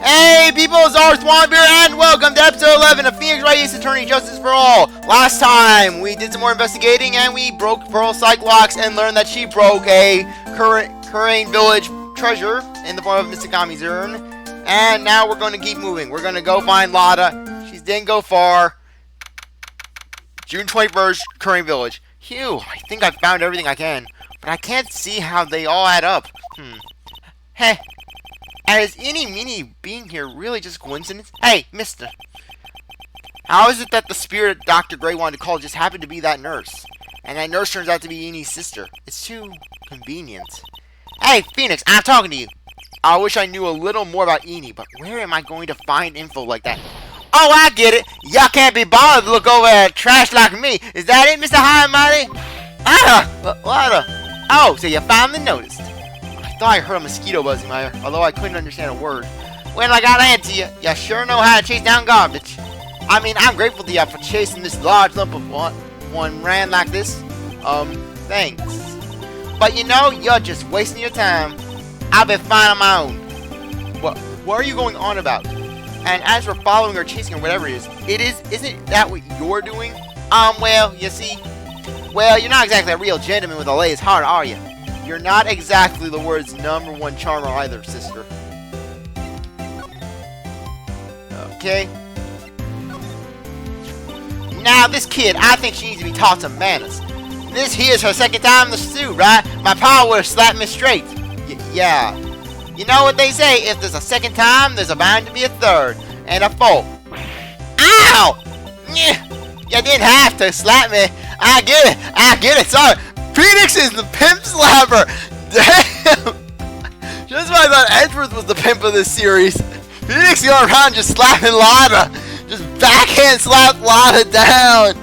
Hey people, it's CzarThwomp here, and welcome to episode 11 of Phoenix Wright's Attorney Justice for All. Last time, we did some more investigating, and we broke Pearl's psych locks and learned that she broke a Korean village treasure in the form of Misakami's urn. And now we're going to keep moving. We're going to go find Lotta. She didn't go far. June 21st, Korean village. Phew, I think I found everything I can, but I can't see how they all add up. Heh. Is any meanie being here really just coincidence? Hey, mister. How is it that the spirit Dr. Gray wanted to call just happened to be that nurse? And that nurse turns out to be Eni's sister. It's too convenient. Hey, Phoenix, I'm talking to you. I wish I knew a little more about Eni, but where am I going to find info like that? Oh, I get it. Y'all can't be bothered to look over at trash like me. Is that it, Mr. Hajime? What? Oh, so you finally noticed. I thought I heard a mosquito buzzing my ear, although I couldn't understand a word. Well, I gotta answer you. You sure know how to chase down garbage. I mean, I'm grateful to you for chasing this large lump of one ran like this. Thanks. But you know, you're just wasting your time. I'll be fine on my own. What are you going on about? And as for following or chasing or whatever it is, isn't that what you're doing? Well, you see, you're not exactly a real gentleman with a lady's heart, are you? You're not exactly the world's #1 charmer either, sister. Okay. Now, this kid, I think she needs to be taught some manners. This here's her second time in the suit, right? My pa would have slapped me straight. Yeah. You know what they say, if there's a second time, there's a bound to be a third. And a fourth. Ow! You didn't have to slap me. I get it, sorry. Phoenix is the pimp slapper! Damn! Just when I thought Edgeworth was the pimp of this series. Phoenix going around just slapping Lotta. Just backhand slap Lotta down.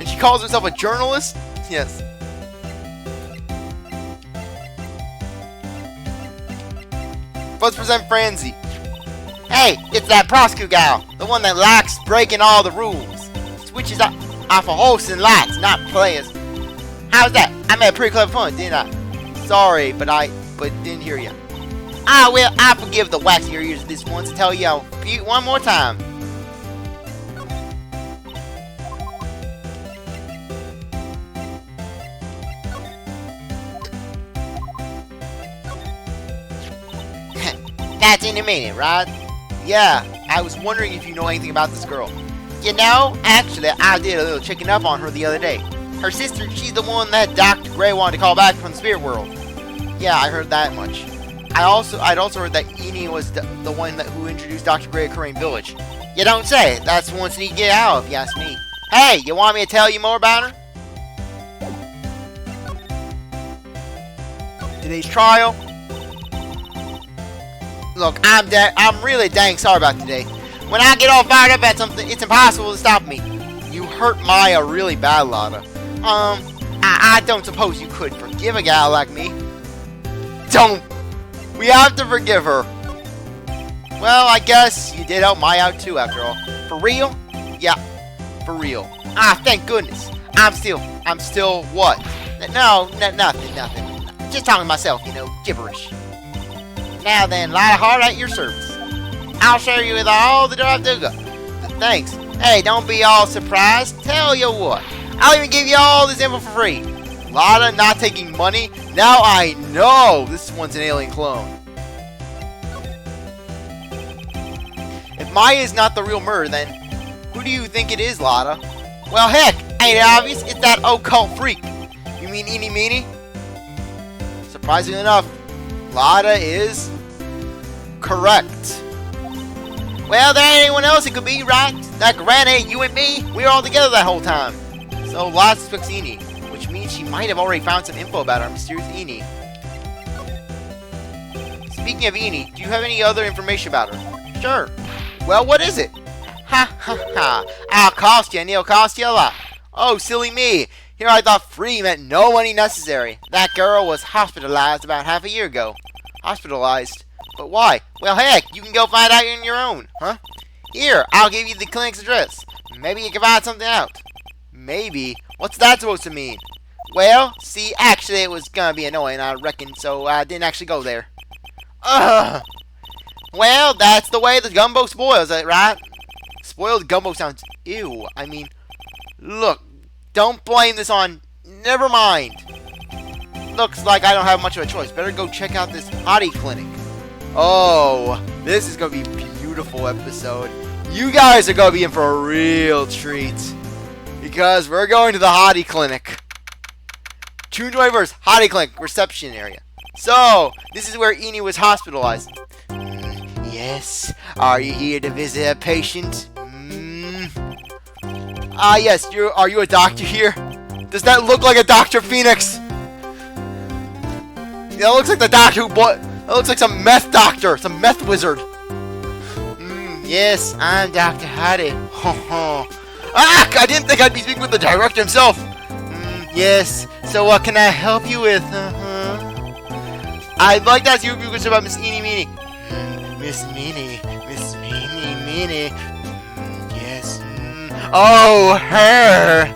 And she calls herself a journalist? Yes. Let's present Franzi. Hey, it's that prosecutor gal, the one that likes breaking all the rules. Switches up off of horses and lights, not players. How's that? I made a pretty clever point, didn't I? Sorry, but didn't hear you. Well, I forgive the wax in your ears this once and tell you one more time. That's in a minute, right? Yeah, I was wondering if you know anything about this girl. You know, actually, I did a little checking up on her the other day. Her sister, she's the one that Dr. Gray wanted to call back from the spirit world. Yeah, I heard that much. I'd also heard that Eni was the one who introduced Dr. Gray at Korean village. You don't say. That's one need to get out, if you ask me. Hey, you want me to tell you more about her? Today's trial. Look, I'm really dang sorry about today. When I get all fired up at something, it's impossible to stop me. You hurt Maya really bad, Lotta. I don't suppose you could forgive a gal like me. Don't. We have to forgive her. Well, I guess you did help Maya out too, after all. For real? Yeah, for real. Thank goodness. I'm still what? No, nothing. Just talking to myself, gibberish. Now then, Lotta Hart at your service. I'll show you with all the drive to go. Thanks. Hey, don't be all surprised. Tell you what, I'll even give you all this info for free. Lotta not taking money? Now I know this one's an alien clone. If Maya is not the real murderer, then who do you think it is, Lotta? Well, heck, ain't it obvious? It's that occult freak. You mean Eni Meanie? Surprisingly enough, Lotta is correct. Well, there ain't anyone else it could be, right? That granny, you and me, we were all together that whole time. So Lotta suspects Eni, which means she might have already found some info about our mysterious Eni. Speaking of Eni, do you have any other information about her? Sure. Well, what is it? Ha. I'll cost you, and it'll cost you a lot. Oh, silly me. Here I thought free meant no money necessary. That girl was hospitalized about half a year ago. Hospitalized? But why? Well, heck, you can go find out on your own, huh? Here, I'll give you the clinic's address. Maybe you can find something out. Maybe? What's that supposed to mean? Well, see, actually it was gonna be annoying, I reckon, so I didn't actually go there. Ugh. Well, that's the way the gumbo spoils, right? Spoiled gumbo sounds ew. I mean, look, don't blame this on... Never mind. Looks like I don't have much of a choice. Better go check out this Hotti Clinic. Oh, this is gonna be a beautiful episode. You guys are gonna be in for a real treat. Because we're going to the Hotti Clinic. June 21st, Hotti Clinic, reception area. So, this is where Eni was hospitalized. Yes, are you here to visit a patient? Yes, are you a doctor here? Does that look like a Dr. Phoenix? That looks like the doctor who bought... That looks like some meth doctor, some meth wizard. Yes, I'm Dr. Hotti. I didn't think I'd be speaking with the director himself. Yes, so what can I help you with? I'd like to ask you a few questions about Miss Eenie Meenie. Miss Meenie. Yes. Oh, her.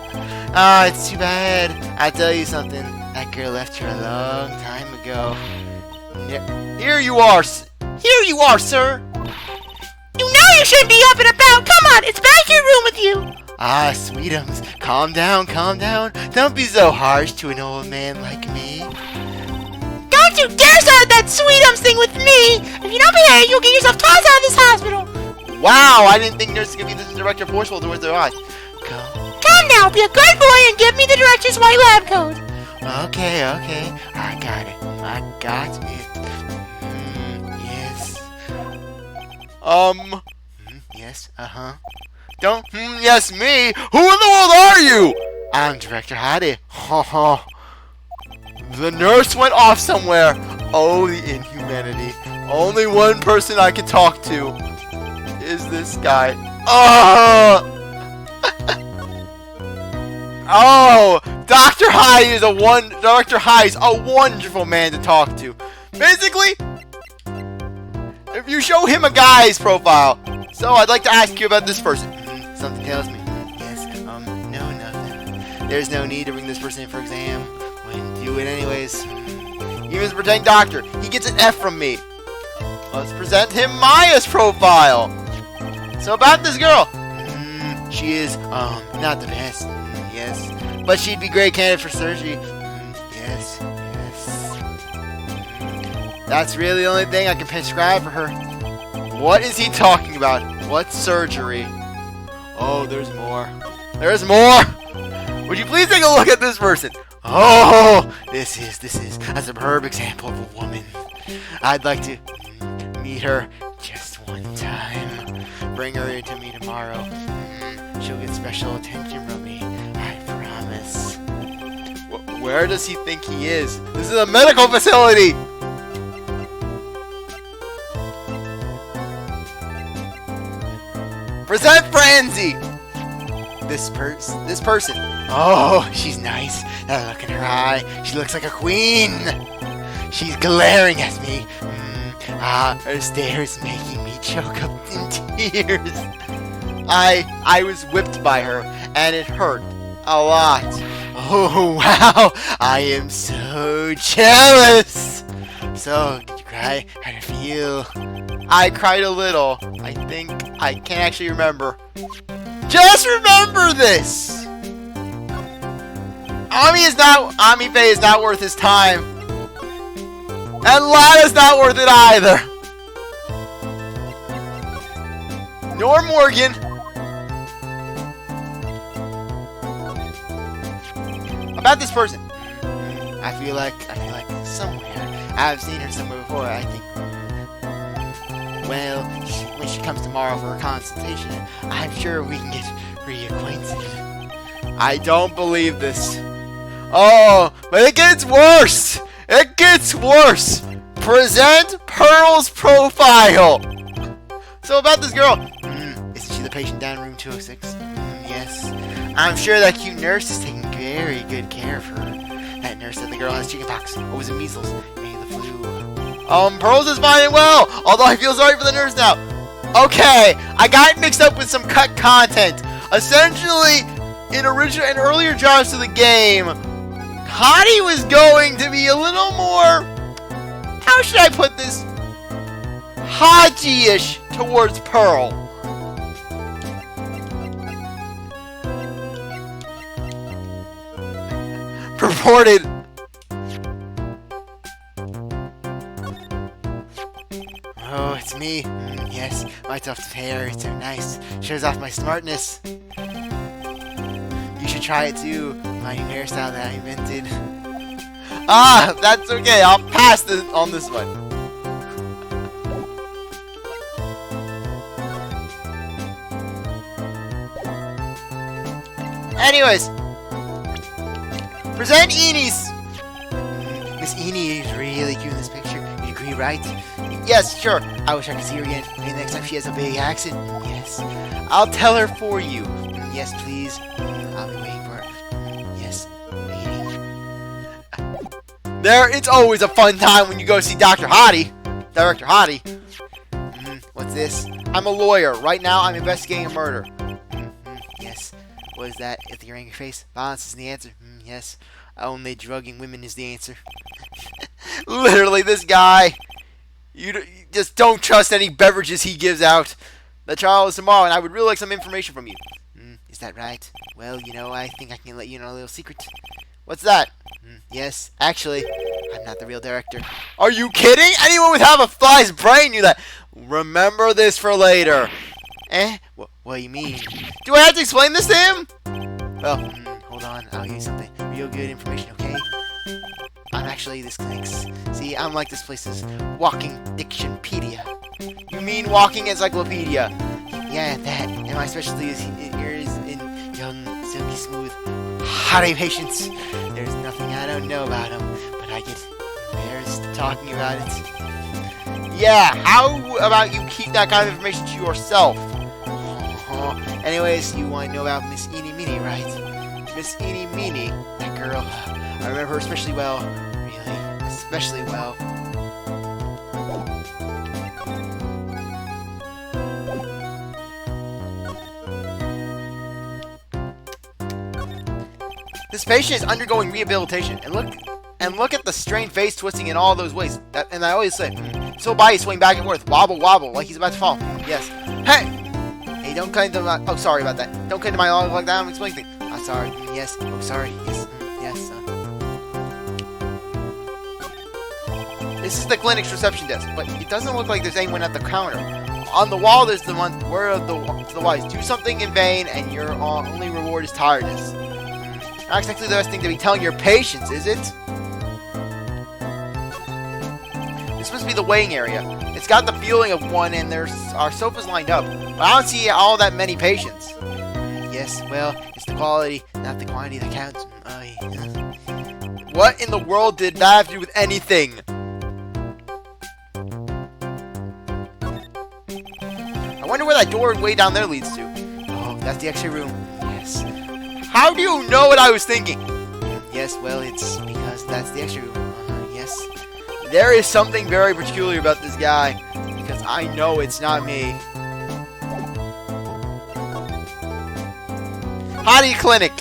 Oh, it's too bad. I'll tell you something. That girl left her a long time ago. Here you are, sir. You know you shouldn't be up and about. Come on, it's back to your room with you. Sweetums, calm down. Don't be so harsh to an old man like me. Don't you dare start that Sweetums thing with me! If you don't behave, you'll get yourself tossed out of this hospital! Wow, I didn't think nurses could be this director forceful towards their eyes. Come now, be a good boy and give me the director's white lab coat. Okay. I got it. Yes. Yes, Don't, yes, me? Who in the world are you? I'm Director Hotti. The nurse went off somewhere. Oh, the inhumanity. Only one person I can talk to is this guy. Oh, Dr. Hai's a wonderful man to talk to. Basically, if you show him a guy's profile. So I'd like to ask you about this person. Something tells me. Yes, no, nothing. There's no need to bring this person in for exam. When do it anyways. Even as a pretending doctor, he gets an F from me. Let's present him Maya's profile. So about this girl. She is, not the best. Yes. But she'd be great candidate for surgery. Yes. That's really the only thing I can prescribe for her. What is he talking about? What surgery? Oh, there's more. There's more! Would you please take a look at this person? Oh, this is a superb example of a woman. I'd like to meet her just one time. Bring her to me tomorrow. She'll get special attention from me. I promise. Where does he think he is? This is a medical facility! Present Franzi! This person. Oh, she's nice. Now look in her eye. She looks like a queen. She's glaring at me. Her stare is making me choke up in tears. I was whipped by her, and it hurt a lot. Oh, wow. I am so jealous. So, did you cry? How did it feel? I cried a little. I think I can't actually remember. Just remember this! Ami Faye is not worth his time. And Lotta's not worth it either. Nor Morgan. About this person. I feel like somewhere. I've seen her somewhere before, I think. Well, when she comes tomorrow for her consultation, I'm sure we can get reacquainted. I don't believe this. Oh, but it gets worse! It gets worse! Present Pearl's profile! So about this girl. Isn't she the patient down in room 206? Yes. I'm sure that cute nurse is taking very good care of her. That nurse said the girl has chickenpox, or was it measles, maybe the flu. Pearl's is fine and well, although I feel sorry for the nurse now. Okay, I got mixed up with some cut content. Essentially, in earlier drafts of the game, Hotti was going to be a little more, how should I put this, Haiji-ish towards Pearl. Purported. Oh, it's me. Yes, my tuft hair, it's so nice. Shows off my smartness. You should try it too. My new hairstyle that I invented. Ah, that's okay. I'll pass on this one. Anyways, present Eenies. Miss Eenie is really cute in this picture. You agree, right? Yes, sure. I wish I could see her again. Maybe next time she has a big accent. Yes. I'll tell her for you. Yes, please. I'll be waiting for her. Yes, waiting. There, it's always a fun time when you go see Director Hotti. What's this? I'm a lawyer. Right now, I'm investigating a murder. Yes. What is that? If you're angry face, violence is the answer. Yes. Only drugging women is the answer. Literally, this guy. You just don't trust any beverages he gives out. The trial is tomorrow, and I would really like some information from you. Is that right? Well, you know, I think I can let you know a little secret. What's that? Yes, actually, I'm not the real director. Are you kidding? Anyone with half a fly's brain knew that. Remember this for later. What do you mean? Do I have to explain this to him? Well, hold on. I'll give you something. Real good information, okay? I'm actually this clinic's. See, I'm like this place's walking dictionpedia. You mean walking encyclopedia? Yeah, that. And my specialty is in young, silky smooth, Hotti patients. There's nothing I don't know about them, but I get embarrassed talking about it. Yeah, how about you keep that kind of information to yourself? Anyways, you want to know about Miss Eenie Meenie, right? Miss Eenie Meenie, that girl. I remember her especially well. Really, especially well. This patient is undergoing rehabilitation, and look at the strained face twisting in all those ways. And I always say, so body swing back and forth, wobble wobble, like he's about to fall. Yes. Hey, don't cut into my. Oh, sorry about that. Don't cut into my log like that. I'm explaining things. I'm sorry. Yes. Oh, sorry. Yes. Yes. This is the clinic's reception desk, but it doesn't look like there's anyone at the counter. On the wall, there's the word of the wise: do something in vain, and your only reward is tiredness. Not exactly the best thing to be telling your patients, is it? This must be the waiting area. It's got the feeling of one, and there's our sofas lined up. But I don't see all that many patients. Yes, well, it's the quality, not the quantity that counts. What in the world did that have to do with anything? I wonder where that door way down there leads to. Oh, that's the X-ray room. Yes. How do you know what I was thinking? Yes, well, it's because that's the X-ray room. Yes. There is something very peculiar about this guy, because I know it's not me. Hotti Clinic.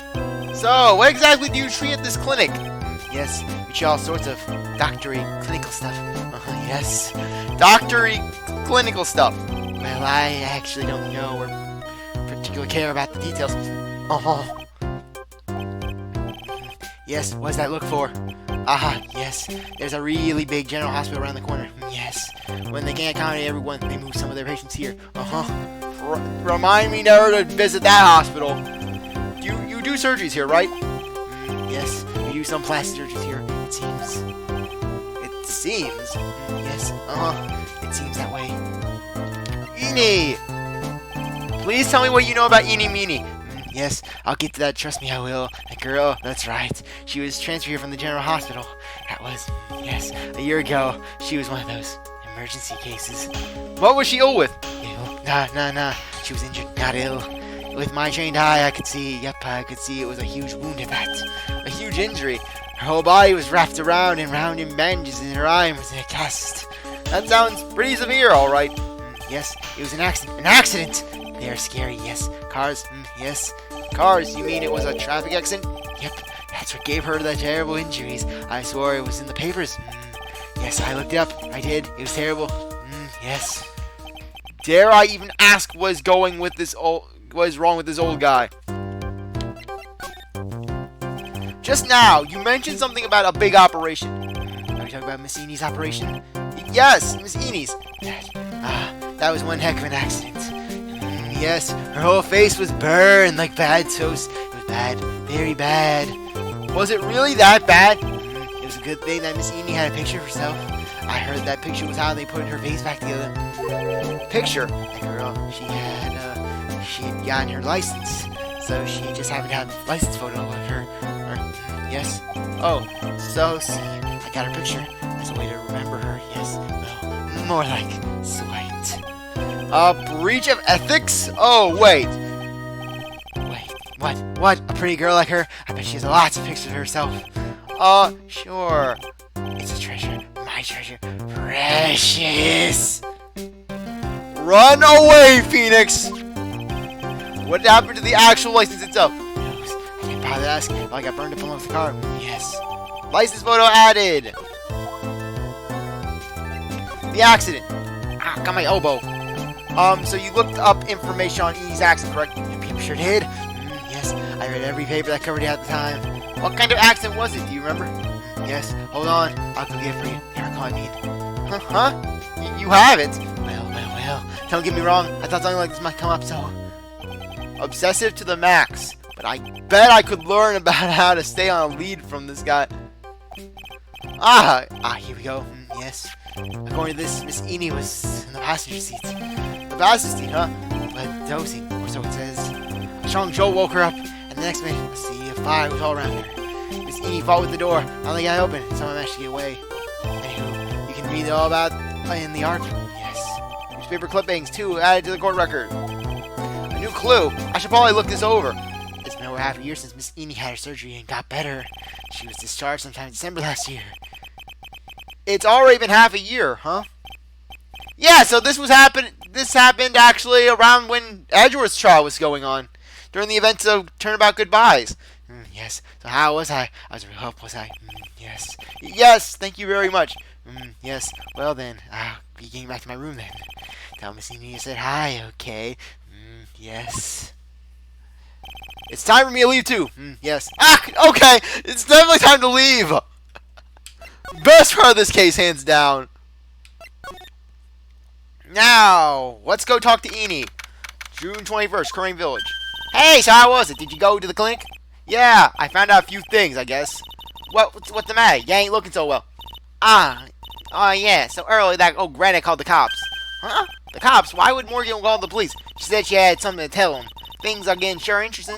So, what exactly do you treat at this clinic? Yes, we treat all sorts of doctory clinical stuff. Yes, doctory clinical stuff. Well, I actually don't know or particularly care about the details. Yes, what does that look for? Yes. There's a really big general hospital around the corner. Yes. When they can't accommodate everyone, they move some of their patients here. Remind me never to visit that hospital. You do surgeries here, right? Yes. We do some plastic surgeries here, it seems. It seems? Yes. It seems that way. Eenie! Please tell me what you know about Eenie Meenie. Yes, I'll get to that. Trust me, I will. That girl, that's right. She was transferred here from the general hospital. That was, yes, a year ago. She was one of those emergency cases. What was she ill with? Ill? Nah. She was injured, not ill. With my trained eye, I could see it was a huge wound at that. A huge injury. Her whole body was wrapped around and round in bandages, and her eye was in a cast. That sounds pretty severe, alright. Yes, it was an accident. An accident! They are scary, yes. Cars, yes. Cars, you mean it was a traffic accident? Yep, that's what gave her the terrible injuries. I swore it was in the papers. Yes, I looked it up. I did. It was terrible. Yes. Dare I even ask what is wrong with this old guy? Just now, you mentioned something about a big operation. Are you talking about Miss Eni's operation? Yes, Miss Eni's. That was one heck of an accident. Yes, her whole face was burned like bad toast. It was bad, very bad. Was it really that bad? It was a good thing that Miss Eni had a picture of herself. I heard that picture was how they put her face back together. Picture? The girl, she had gotten her license. So she just happened to have a license photo of her. Yes. Oh, so see, I got her picture. That's a way to remember her. Yes. Well, more like sweet. Breach of ethics? Oh, wait. Wait, what? A pretty girl like her? I bet she has lots of pictures of herself. Sure. It's a treasure. My treasure. Precious. Run away, Phoenix! What happened to the actual license itself? Who knows? I didn't bother to ask. Well, I got burned up along with the car. Yes. License photo added. The accident. Got my elbow. So you looked up information on Eni's accident, correct? Yep, sure did. Yes, I read every paper that covered it at the time. What kind of accident was it? Do you remember? Yes. Hold on. I'll go get it for you. Here, call me. Huh? You have it? Well. Don't get me wrong. I thought something like this might come up, so... Obsessive to the max. But I bet I could learn about how to stay on a lead from this guy. Here we go. Yes. According to this, Miss Eni was in the passenger seat. The passenger seat, huh? But dozing, or so it says. A strong jolt woke her up, and the next minute, a sea of fire was all around her. Miss Eni fought with the door. Finally got open, and someone managed to get away. Anywho, you can read all about in the article. Yes. Newspaper clippings, too, added to the court record. A new clue. I should probably look this over. It's been over half a year since Miss Eni had her surgery and got better. She was discharged sometime in December last year. It's already been half a year, huh? Yeah, so this happened actually around when Edgeworth's trial was going on. During the events of Turnabout Goodbyes. Yes. So how was I? I was really helpful, was I? Yes. Yes, thank you very much. Yes. Well then, I'll be getting back to my room then. Tell Miss Eni you said hi, okay? Yes. It's time for me to leave too. Yes. Okay. It's definitely time to leave. Best part of this case, hands down. Now, let's go talk to Eni. June 21st, Curring Village. Hey, so how was it? Did you go to the clinic? Yeah, I found out a few things, I guess. What's the matter? You ain't looking so well. Yeah, so early that old granny called the cops. Huh? The cops? Why would Morgan call the police? She said she had something to tell them. Things are getting sure interesting.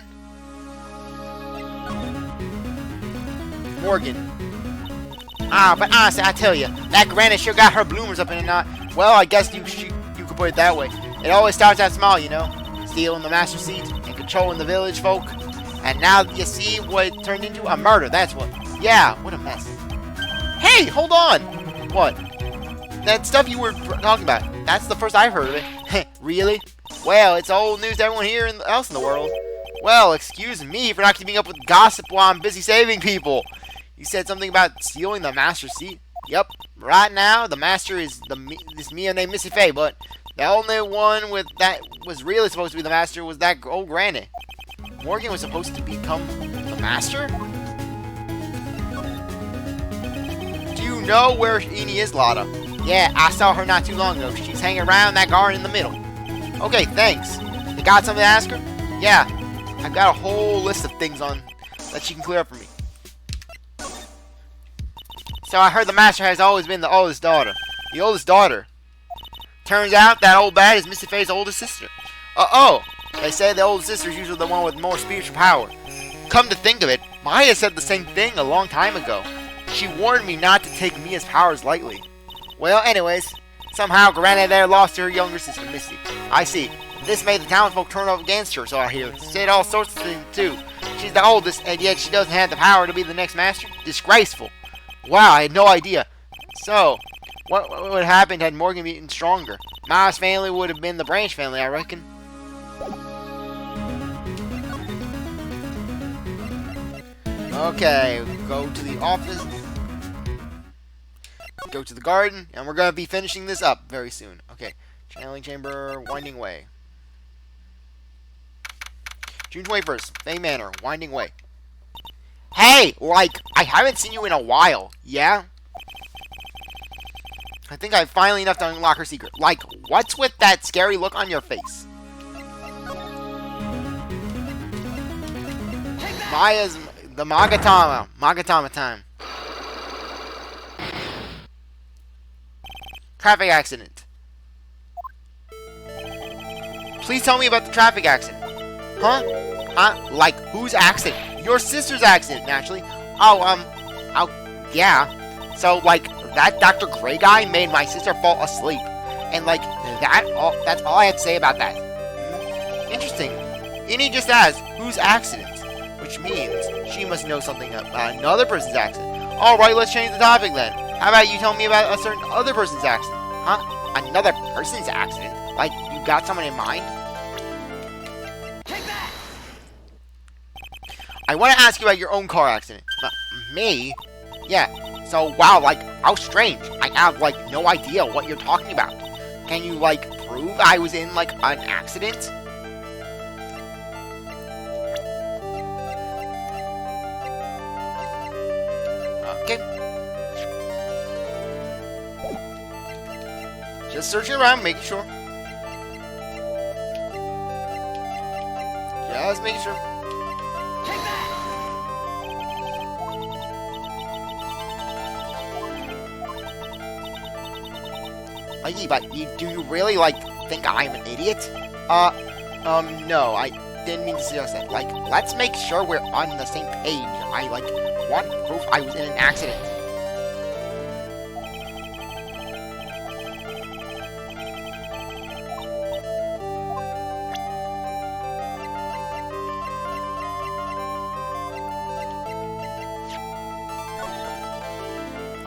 Morgan. But honestly, I tell you, that granny sure got her bloomers up in a knot. Well, I guess you could put it that way. It always starts out small, you know. Stealing the master seat and controlling the village folk. And now you see what it turned into? A murder, that's what. Yeah, what a mess. Hey, hold on! What? That stuff you were talking about, that's the first I've heard of it. Really? Well, it's old news to everyone here and else in the world. Well, excuse me for not keeping up with gossip while I'm busy saving people. You said something about stealing the master seat? Yep. Right now, the master is this Mia named Missy Faye, but the only one with that was really supposed to be the master was that old granny. Morgan was supposed to become the master? Do you know where Eni is, Lotta? Yeah, I saw her not too long ago. She's hanging around that garden in the middle. Okay, thanks. You got something to ask her? Yeah. I've got a whole list of things on that she can clear up for me. So I heard the master has always been the oldest daughter. The oldest daughter. Turns out that old bat is Missy Faye's oldest sister. They say the oldest sister is usually the one with more spiritual power. Come to think of it, Maya said the same thing a long time ago. She warned me not to take Mia's powers lightly. Well, anyways, somehow Granny there lost to her younger sister, Missy. I see. This made the townsfolk turn up against her, so I hear. Said all sorts of things, too. She's the oldest, and yet she doesn't have the power to be the next master? Disgraceful. Wow, I had no idea. So, what would have happened had Morgan been stronger? Maya's family would have been the branch family, I reckon. Okay, go to the office. Go to the garden, and we're going to be finishing this up very soon. Okay, channeling chamber, winding way. June 21st, Fay Manor, winding way. Hey, like, I haven't seen you in a while, yeah? I think I finally enough to unlock her secret. Like, what's with that scary look on your face? Maya's, the Magatama time. Traffic accident. Please tell me about the traffic accident. Huh? Like, whose accident? Your sister's accident, naturally. Oh, yeah. So, like, that Dr. Gray guy made my sister fall asleep. And, like, that's all I had to say about that. Interesting. Ini just asked, whose accident? Which means she must know something about another person's accident. Alright, let's change the topic then. How about you tell me about a certain other person's accident? Huh? Another person's accident? Like, you got someone in mind? I want to ask you about your own car accident. Me? Yeah. So, wow, like, how strange. I have, like, no idea what you're talking about. Can you, like, prove I was in, like, an accident? Okay. Just searching around, making sure. Just making sure. Haiji, but do you really, like, think I'm an idiot? No, I didn't mean to suggest that. Like, let's make sure we're on the same page. I, like, want proof I was in an accident.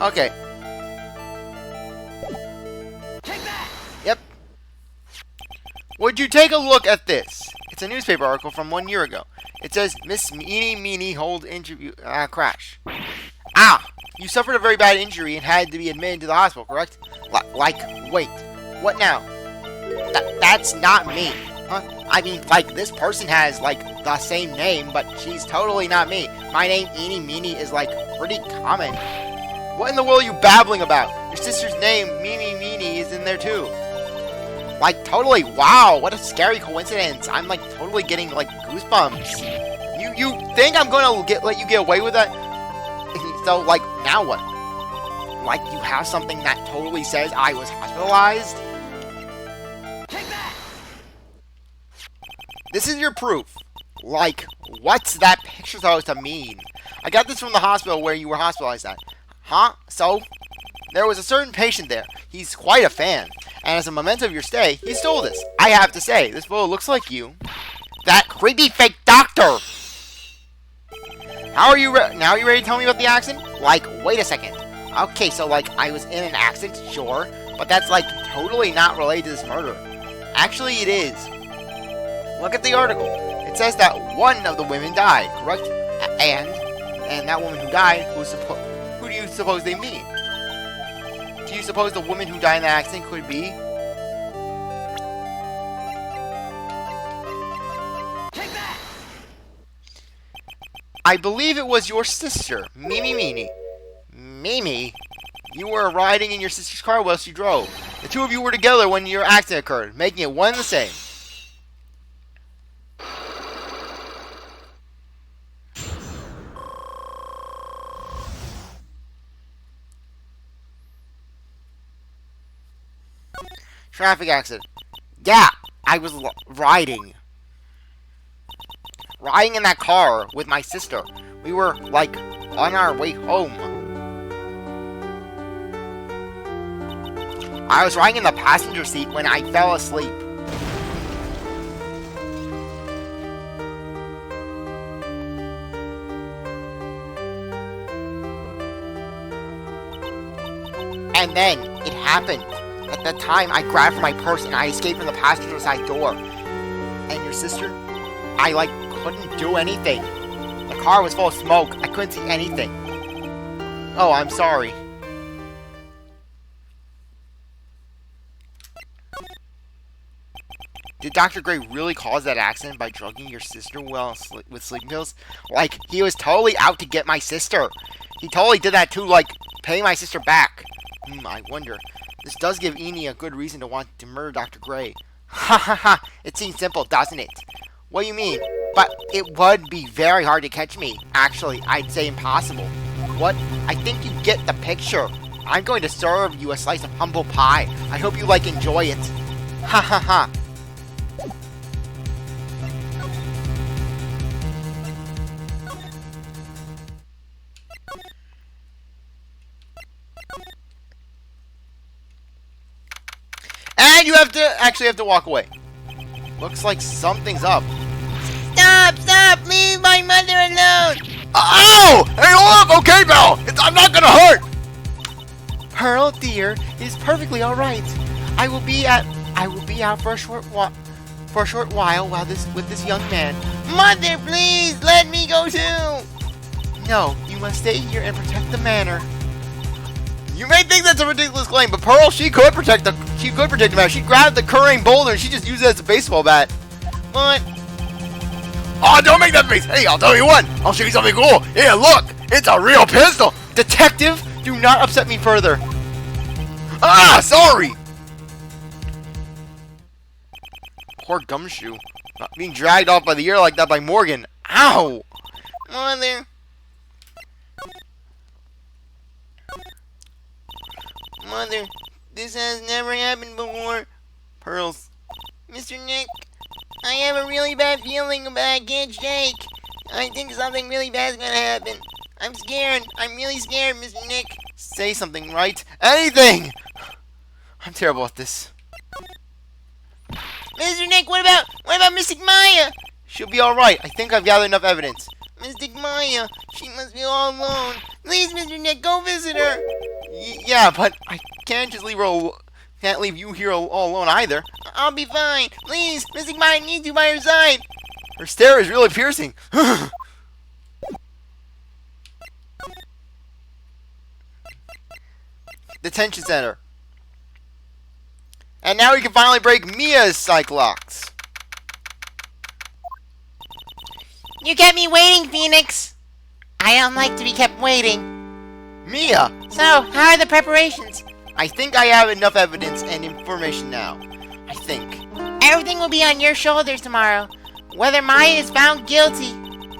Okay. Yep. Would you take a look at this? It's a newspaper article from 1 year ago. It says, Miss Meanie hold interview crash. Ah! You suffered a very bad injury and had to be admitted to the hospital, correct? Like, wait. What now? That's not me. Huh? I mean, like, this person has, like, the same name, but she's totally not me. My name, Eenie Meanie, is, like, pretty common. What in the world are you babbling about? Your sister's name, Meanie, is in there too. Like, totally, wow, what a scary coincidence. I'm, like, totally getting, like, goosebumps. You think I'm gonna let you get away with that? So, like, now what? Like, you have something that totally says I was hospitalized? This is your proof. Like, what's that picture supposed to mean? I got this from the hospital where you were hospitalized at. Huh? So? There was a certain patient there. He's quite a fan. And as a memento of your stay, he stole this. I have to say, this photo looks like you. That creepy fake doctor! How are you now you ready to tell me about the accident? Like, wait a second. Okay, so, like, I was in an accident, sure. But that's, like, totally not related to this murder. Actually, it is. Look at the article. It says that one of the women died, correct? And that woman who died, who do you suppose they mean? Do you suppose the woman who died in the accident could be? Take that! I believe it was your sister, Mimi. Mimi? You were riding in your sister's car while she drove. The two of you were together when your accident occurred, making it one and the same. Traffic accident. Yeah, I was riding in that car with my sister. We were, like, on our way home. I was riding in the passenger seat when I fell asleep. And then it happened. At that time, I grabbed for my purse and I escaped from the passenger side door. And your sister? I, like, couldn't do anything. The car was full of smoke. I couldn't see anything. Oh, I'm sorry. Did Dr. Gray really cause that accident by drugging your sister with sleeping pills? Like, he was totally out to get my sister. He totally did that to, like, pay my sister back. I wonder. This does give Eni a good reason to want to murder Dr. Gray. Ha ha ha. It seems simple, doesn't it? What do you mean? But it would be very hard to catch me. Actually, I'd say impossible. What? I think you get the picture. I'm going to serve you a slice of humble pie. I hope you, like, enjoy it. Ha ha ha. And you have to actually have to walk away. Looks like something's up. Stop! Leave my mother alone! Oh! Hey, look! Okay, Belle! I'm not gonna hurt! Pearl, dear, it is perfectly alright. I will be out for a short while with this young man. Mother, please, let me go too! No, you must stay here and protect the manor. You may think that's a ridiculous claim, but Pearl, she could protect the manor. She grabbed the curling boulder and she just used it as a baseball bat. What? Oh, don't make that face! Hey, I'll tell you what! I'll show you something cool! Here, look! It's a real pistol! Detective, do not upset me further. Ah, sorry! Poor Gumshoe. Not being dragged off by the ear like that by Morgan. Ow! Mother. Mother, this has never happened before. Pearls. Mr. Nick, I have a really bad feeling about I can't shake. I think something really bad's gonna happen. I'm scared. I'm really scared, Mr. Nick. Say something, right? Anything! I'm terrible at this. Mr. Nick, what about Mystic Maya? She'll be alright. I think I've gathered enough evidence. Mystic Maya, she must be all alone. Please, Mr. Nick, go visit her. Yeah, but I can't just leave her. Can't leave you here all alone either. I'll be fine. Please, Mystic Maya needs you by her side. Her stare is really piercing. Detention center. And now we can finally break Mia's psych locks. You kept me waiting, Phoenix. I don't like to be kept waiting. Mia! So, how are the preparations? I think I have enough evidence and information now. I think. Everything will be on your shoulders tomorrow. Whether Maya is found guilty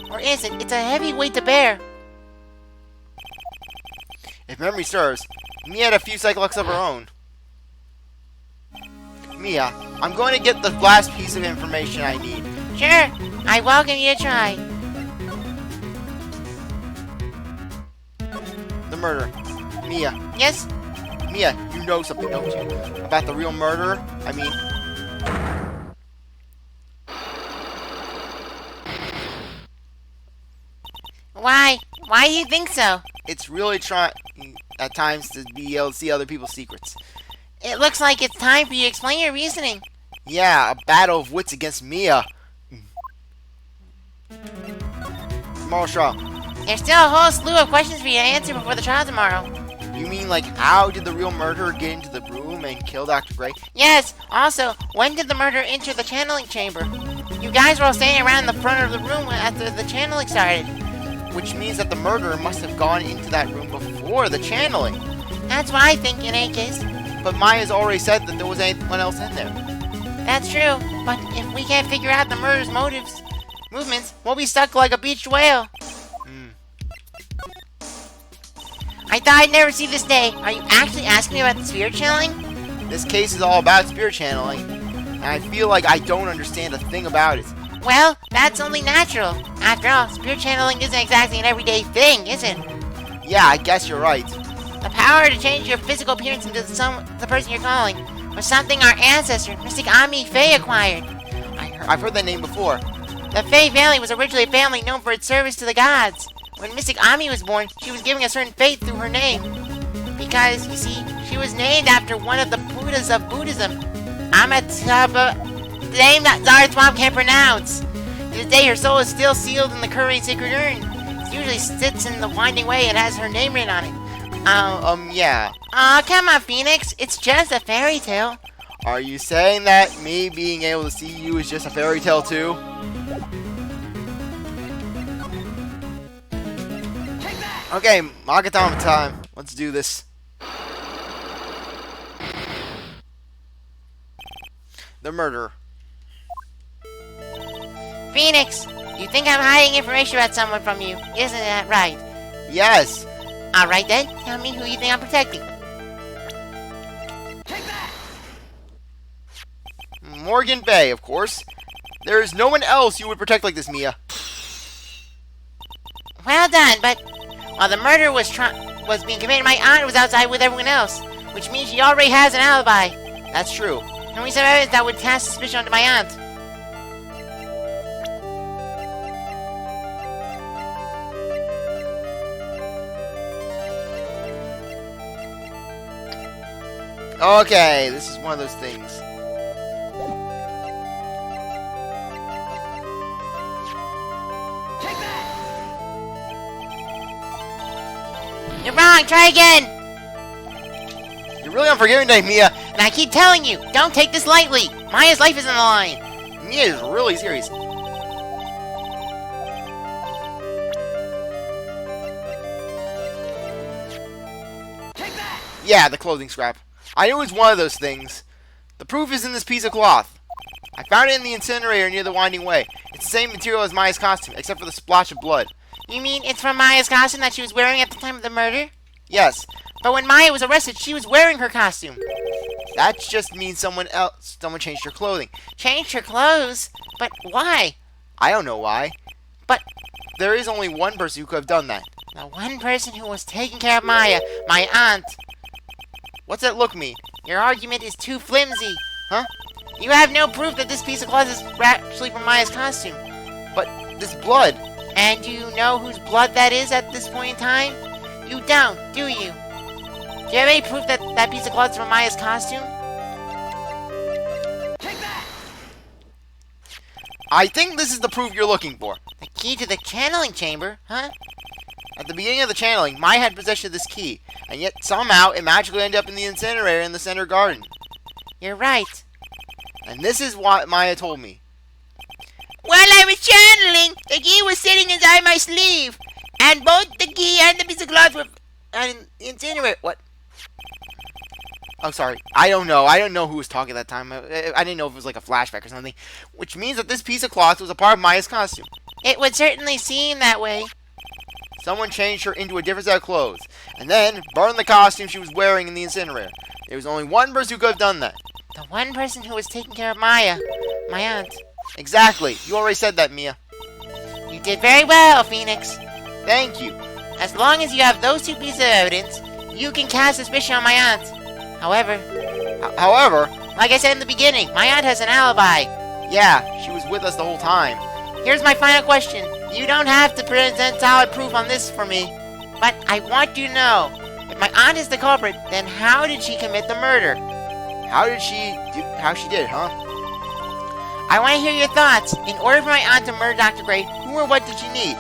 or isn't, it's a heavy weight to bear. If memory serves, Mia had a few psych locks of her own. Mia, I'm going to get the last piece of information I need. Sure, I welcome you to try. The murder. Mia. Yes? Mia, you know something, don't you? About the real murderer? I mean... Why? Why do you think so? It's really trying at times to be able to see other people's secrets. It looks like it's time for you to explain your reasoning. Yeah, a battle of wits against Mia. Tomorrow's trial. There's still a whole slew of questions for you to answer before the trial tomorrow. You mean like how did the real murderer get into the room and kill Dr. Gray? Yes, also, when did the murderer enter the channeling chamber? You guys were all standing around the front of the room after the channeling started. Which means that the murderer must have gone into that room before the channeling. That's what I think in any case. But Maya's already said that there was anyone else in there. That's true, but if we can't figure out the murderer's movements, we'll be stuck like a beached whale. I thought I'd never see this day. Are you actually asking me about the spirit channeling? This case is all about spirit channeling, and I feel like I don't understand a thing about it. Well, that's only natural. After all, spirit channeling isn't exactly an everyday thing, is it? Yeah, I guess you're right. The power to change your physical appearance into the person you're calling was something our ancestor, Mystic Ami Faye, acquired. I've heard that name before. The Faye family was originally a family known for its service to the gods. When Mystic Ami was born, she was given a certain fate through her name. Because, you see, she was named after one of the Buddhas of Buddhism, Amitabha, the name that CzarThwomp can't pronounce. this day, her soul is still sealed in the curry sacred urn. It usually sits in the winding way and has her name written on it. Yeah. Aw, come on, Phoenix. It's just a fairy tale. Are you saying that me being able to see you is just a fairy tale too? Okay, Magatama time. Let's do this. The murder. Phoenix, you think I'm hiding information about someone from you, isn't that right? Yes. Alright then, tell me who you think I'm protecting. Morgan Bay, of course. There is no one else you would protect like this, Mia. Well done, but while the murder was being committed, my aunt was outside with everyone else, which means she already has an alibi. That's true. And we some evidence that would cast suspicion onto my aunt. Okay, this is one of those things. You're wrong, try again! You're really unforgiving today, Mia. And I keep telling you, don't take this lightly! Maya's life is on the line! Mia is really serious. Yeah, the clothing scrap. I knew it was one of those things. The proof is in this piece of cloth. I found it in the incinerator near the winding way. It's the same material as Maya's costume, except for the splash of blood. You mean it's from Maya's costume that she was wearing at the time of the murder? Yes. But when Maya was arrested, she was wearing her costume. That just means someone changed her clothing. Changed her clothes? But why? I don't know why. But there is only one person who could have done that. The one person who was taking care of Maya, my aunt. What's that look mean? Your argument is too flimsy. Huh? You have no proof that this piece of cloth is actually from Maya's costume. But this blood. And do you know whose blood that is at this point in time? You don't, do you? Do you have any proof that that piece of cloth is from Maya's costume? Take that! I think this is the proof you're looking for. The key to the channeling chamber, huh? At the beginning of the channeling, Maya had possession of this key, and yet somehow it magically ended up in the incinerator in the center garden. You're right. And this is what Maya told me. While I was channeling, the key was sitting inside my sleeve, and both the key and the piece of cloth were incinerated. What? I'm sorry. I don't know. I don't know who was talking at that time. I didn't know if it was like a flashback or something. Which means that this piece of cloth was a part of Maya's costume. It would certainly seem that way. Someone changed her into a different set of clothes, and then burned the costume she was wearing in the incinerator. There was only one person who could have done that. The one person who was taking care of Maya, my aunt. Exactly. You already said that, Mia. You did very well, Phoenix. Thank you. As long as you have those two pieces of evidence, you can cast suspicion on my aunt. However, like I said in the beginning, my aunt has an alibi. Yeah, she was with us the whole time. Here's my final question. You don't have to present solid proof on this for me, but I want you to know, if my aunt is the culprit, then how did she commit the murder? How she did, huh? I want to hear your thoughts. In order for my aunt to murder Dr. Gray, who or what did she need?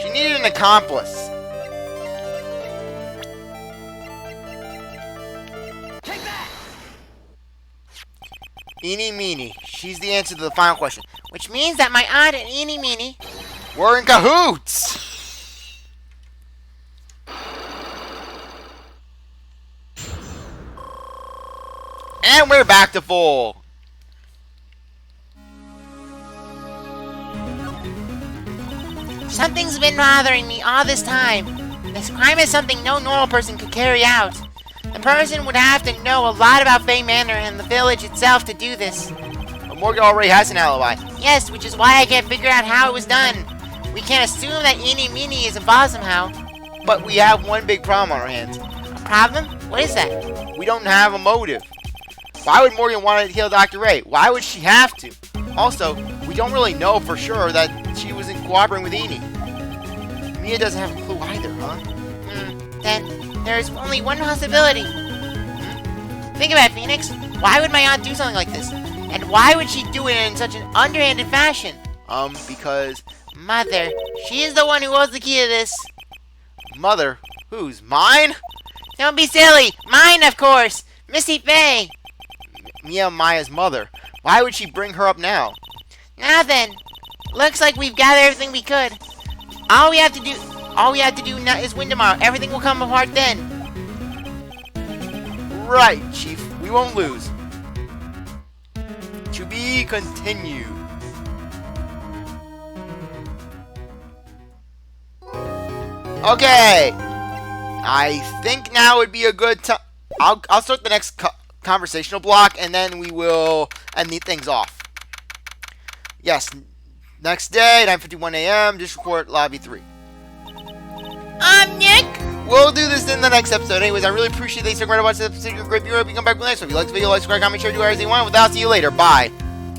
She needed an accomplice. Take that! Eeny meeny. She's the answer to the final question. Which means that my aunt and Eeny Meeny were in cahoots! And we're back to full. Something's been bothering me all this time. This crime is something no normal person could carry out. The person would have to know a lot about Fay Manor and the village itself to do this. But Morgan already has an alibi. Yes, which is why I can't figure out how it was done. We can't assume that Eeny Meeny is involved somehow. But we have one big problem on our hands. A problem? What is that? We don't have a motive. Why would Morgan want to kill Dr. Ray? Why would she have to? Also, we don't really know for sure that she was cooperating with Eeny. Mia doesn't have a clue either, huh? Then there's only one possibility. Think about it, Phoenix. Why would my aunt do something like this? And why would she do it in such an underhanded fashion? Because... Mother. She is the one who holds the key to this. Mother? Whose? Mine? Don't be silly. Mine, of course. Missy Faye. Mia Maya's mother. Why would she bring her up now? Now then. Looks like we've gathered everything we could. All we have to do now is win tomorrow. Everything will come apart then. Right, Chief. We won't lose. To be continued. Okay. I think now would be a good time. I'll start the next conversational block, and then we will end the things off. Yes. Next day, 9:51 a.m. District Court, Lobby 3. Nick. We'll do this in the next episode. Anyways, I really appreciate that you stuck around to watch this episode. You're great viewer. If you come back with the next one. If you like the video, like, subscribe, comment, share, do whatever you want. With that, I'll see you later. Bye.